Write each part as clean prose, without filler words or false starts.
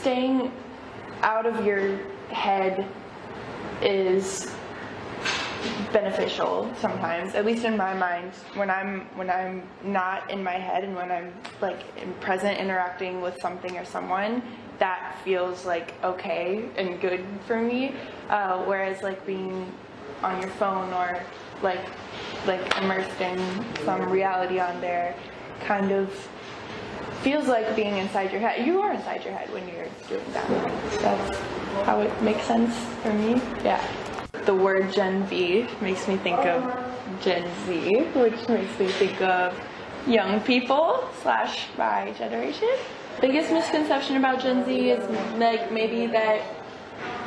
staying out of your head is beneficial sometimes, at least in my mind, when I'm not in my head and when I'm like present interacting with something or someone, that feels like okay and good for me, whereas like being on your phone or like immersed in some reality on there kind of feels like being inside your head. You are inside your head when you're doing that. That's how it makes sense for me. Yeah. The word Gen Z makes me think of Gen Z, which makes me think of young people / my generation. Biggest misconception about Gen Z is like maybe that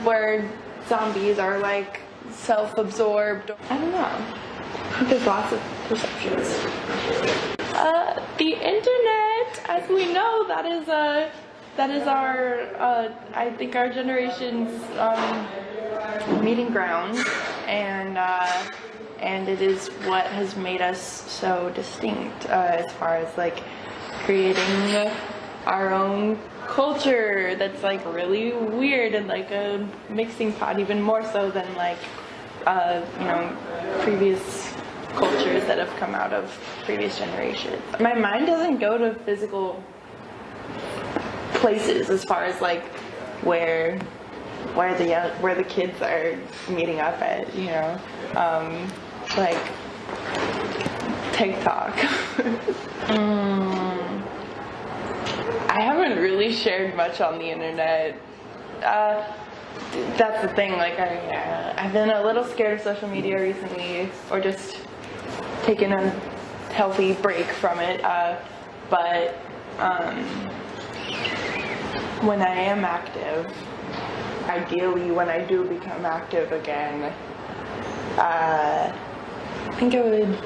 we're zombies or like self-absorbed. I don't know. There's lots of perceptions. The internet, as we know, that is our I think our generation's meeting ground, and it is what has made us so distinct as far as like creating our own culture that's like really weird and like a mixing pot, even more so than like previous cultures that have come out of previous generations. My mind doesn't go to physical places as far as like where the kids are meeting up at, like TikTok. I haven't really shared much on the internet. That's the thing, like I've been a little scared of social media recently, or just taking a healthy break from it, but when I am active, ideally when I do become active again, I think I would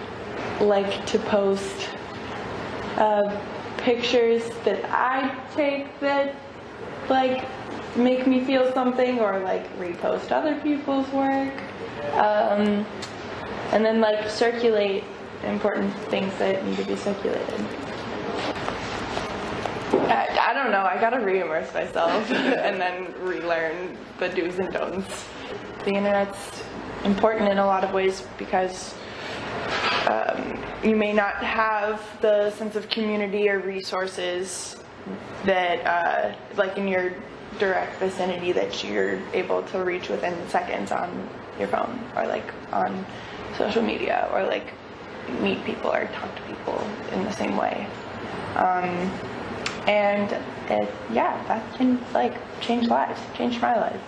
like to post pictures that I take that like make me feel something, or like repost other people's work, and then like circulate important things that need to be circulated. I don't know, I gotta re-immerse myself and then relearn the do's and don'ts. The internet's important in a lot of ways because you may not have the sense of community or resources that like in your direct vicinity that you're able to reach within seconds on your phone, or like on social media, or like meet people or talk to people in the same way. And that can like change lives, change my life.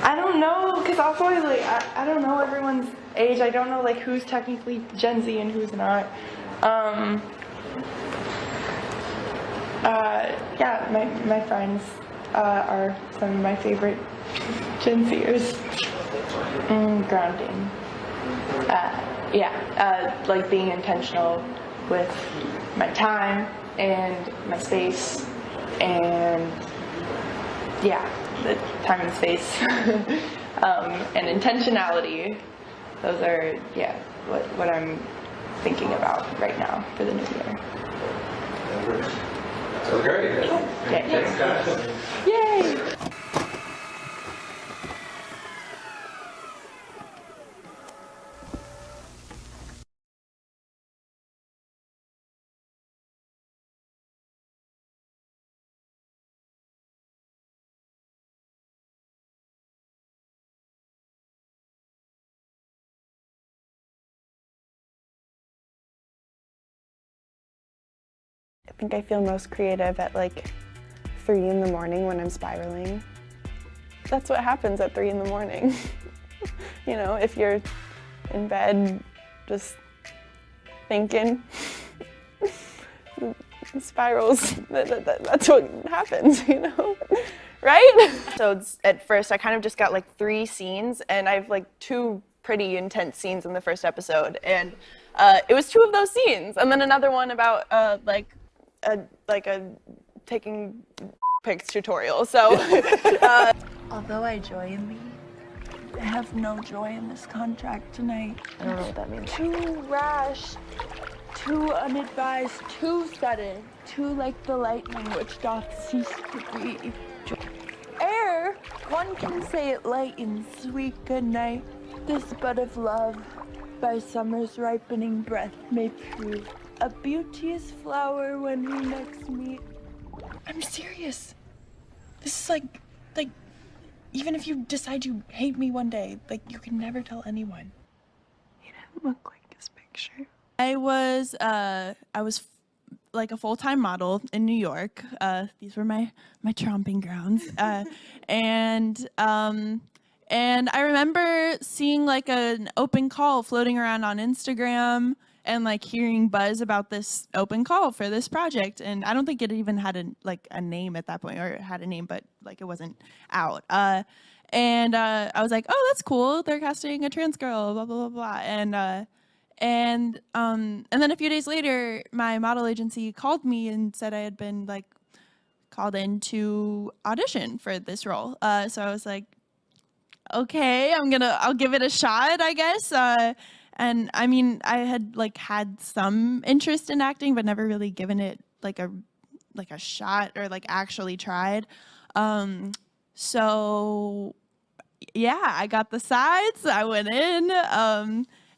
I don't know, because also like I don't know everyone's age. I don't know like who's technically Gen Z and who's not. My friends are some of my favorite Gen Zers. Grounding. Like being intentional with my time and my space, and the time and space, and intentionality. Those are what I'm thinking about right now for the new year. So great. Thanks, guys. Yay! I think I feel most creative at like 3 in the morning when I'm spiraling. That's what happens at 3 in the morning. If you're in bed just thinking, spirals, that's what happens, right? So at first I kind of just got like 3 scenes, and I have like 2 pretty intense scenes in the first episode, and it was 2 of those scenes, and then another one about a taking pics tutorial. So although I joy in thee, I have no joy in this contract tonight. I don't know what that means. Too rash, too unadvised, too sudden, too like the lightning which doth cease to be. Ere one can say it lightens, sweet good night, this bud of love by summer's ripening breath may prove a beauteous flower when we next meet. I'm serious. This is like, even if you decide you hate me one day, like, you can never tell anyone. You didn't look like his picture. I was like a full-time model in New York. These were my tromping grounds. And I remember seeing like an open call floating around on Instagram and like hearing buzz about this open call for this project. And I don't think it even had a name at that point, or it had a name, but like it wasn't out. And I was like, oh, that's cool. They're casting a trans girl, blah, blah, blah, blah. And then a few days later, my model agency called me and said I had been like called in to audition for this role. So I was like, okay, I'll give it a shot, I guess. And I mean, I had like had some interest in acting, but never really given it like a shot or like actually tried. So yeah, I got the sides, I went in,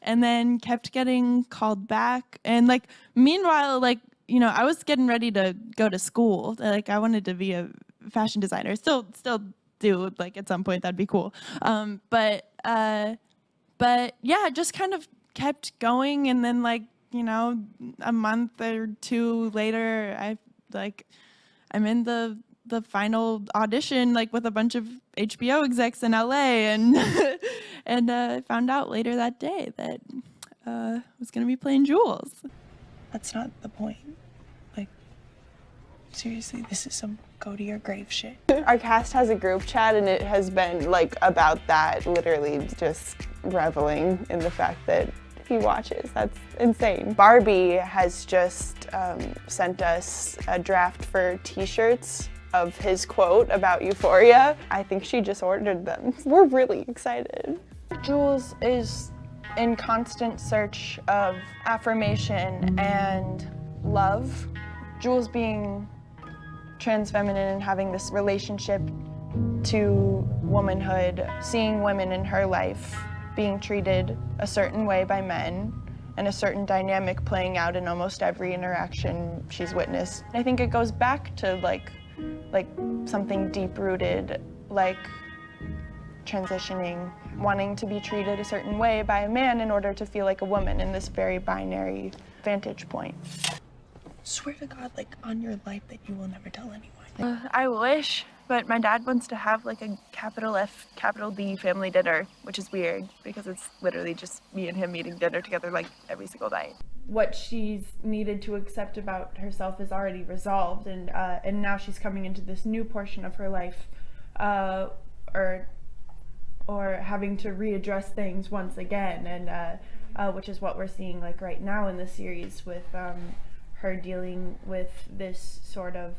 and then kept getting called back. And like, meanwhile, like, you know, I was getting ready to go to school. Like, I wanted to be a fashion designer. Still do, like, at some point, that'd be cool. But yeah, just kind of kept going. And then, like, you know, a month or two later, I'm in the final audition, like, with a bunch of HBO execs in LA, and I found out later that day that I was gonna be playing Jules. That's not the point. Like, seriously, this is some go to your grave shit. Our cast has a group chat, and it has been like about that, literally just reveling in the fact that he watches. That's insane. Barbie has just sent us a draft for t-shirts of his quote about euphoria. I think she just ordered them. We're really excited. Jules is in constant search of affirmation and love. Jules being trans feminine and having this relationship to womanhood, seeing women in her life being treated a certain way by men, and a certain dynamic playing out in almost every interaction she's witnessed. I think it goes back to like something deep-rooted, like transitioning, wanting to be treated a certain way by a man in order to feel like a woman in this very binary vantage point. Swear to God, like, on your life that you will never tell anyone. I wish, but my dad wants to have like a capital F, capital D family dinner, which is weird because it's literally just me and him eating dinner together like every single night. What she's needed to accept about herself is already resolved, and now she's coming into this new portion of her life, or having to readdress things once again, and which is what we're seeing like right now in the series with her dealing with this sort of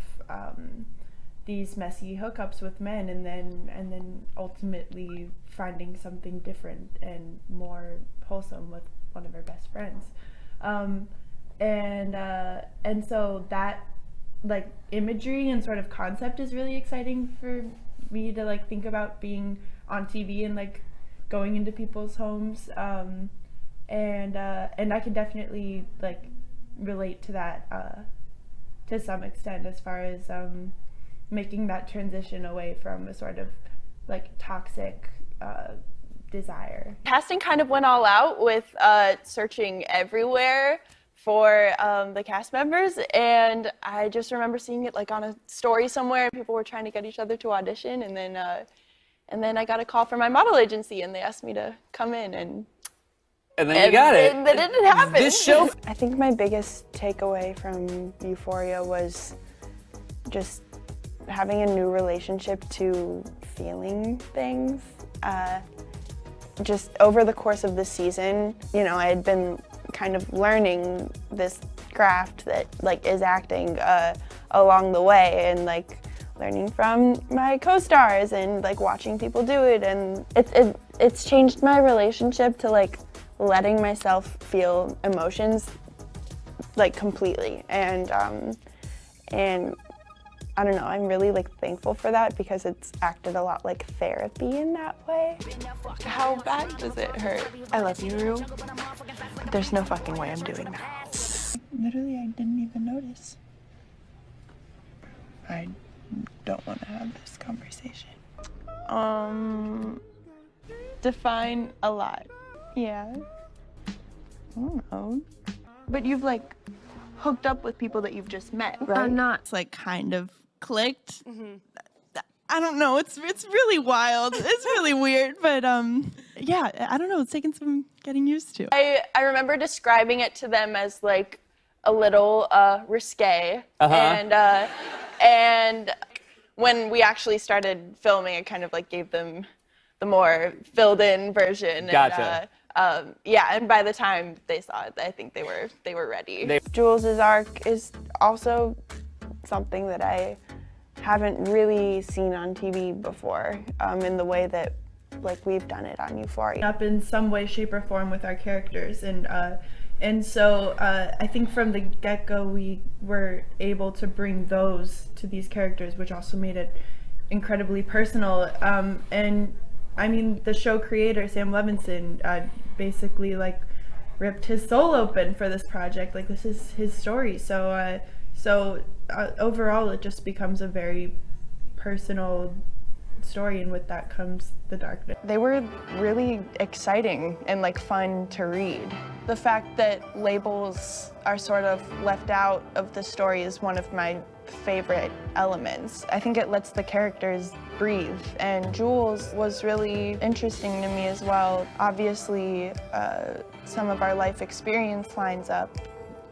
these messy hookups with men, and then ultimately finding something different and more wholesome with one of her best friends. And so that like imagery and sort of concept is really exciting for me to like think about being on TV and like going into people's homes. And I can definitely like relate to that to some extent as far as making that transition away from a sort of like toxic desire. Casting kind of went all out with searching everywhere for the cast members, and I just remember seeing it like on a story somewhere. People were trying to get each other to audition, and then I got a call from my model agency, and they asked me to come in, and then you got it. That didn't happen. This show. I think my biggest takeaway from Euphoria was just having a new relationship to feeling things. Just over the course of the season, you know, I had been kind of learning this craft that like is acting along the way, and like learning from my co-stars and like watching people do it, and it's changed my relationship to like letting myself feel emotions like completely, and And I don't know, I'm really like thankful for that because it's acted a lot like therapy in that way. How bad does it hurt? I love you, Rue. There's no fucking way I'm doing that. Literally, I didn't even notice. I don't want to have this conversation. Define a lot. Yeah. I don't know. But you've like hooked up with people that you've just met, right? I'm not. It's like kind of clicked. I don't know. It's really wild. It's really weird, but yeah. I don't know. It's taken some getting used to. I remember describing it to them as like a little risque, and when we actually started filming, I kind of like gave them the more filled-in version. Gotcha. And, yeah, and by the time they saw it, I think they were ready. Jules' arc is also something that I haven't really seen on TV before, in the way that like we've done it on Euphoria. Up in some way, shape, or form with our characters, and so I think from the get-go we were able to bring those to these characters, which also made it incredibly personal. And I mean, the show creator Sam Levinson basically like ripped his soul open for this project. Like, this is his story. So overall, it just becomes a very personal story, and with that comes the darkness. They were really exciting and like fun to read. The fact that labels are sort of left out of the story is one of my favorite elements. I think it lets the characters breathe, and Jules was really interesting to me as well. Obviously, some of our life experience lines up.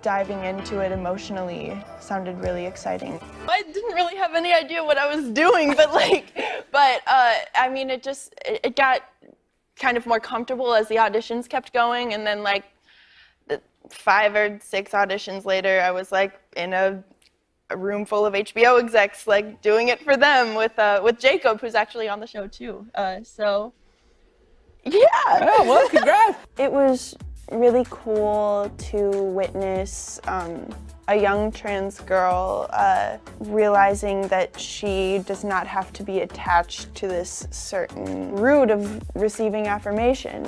Diving into it emotionally sounded really exciting. I didn't really have any idea what I was doing, but I mean, it got kind of more comfortable as the auditions kept going, and then like 5 or 6 auditions later, I was like in a room full of HBO execs, like doing it for them with Jacob, who's actually on the show too. So yeah. Oh, well, congrats. It was really cool to witness a young trans girl realizing that she does not have to be attached to this certain route of receiving affirmation.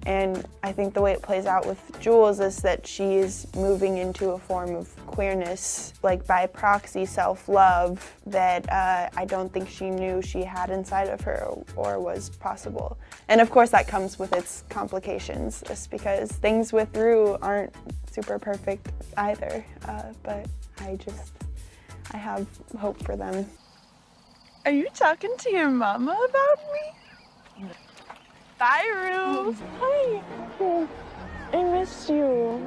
And I think the way it plays out with Jules is that she is moving into a form of queerness, like by proxy self-love, that I don't think she knew she had inside of her or was possible. And of course that comes with its complications, just because things with Rue aren't super perfect either. But I have hope for them. Are you talking to your mama about me? Bye, Rue. Hi. I missed you.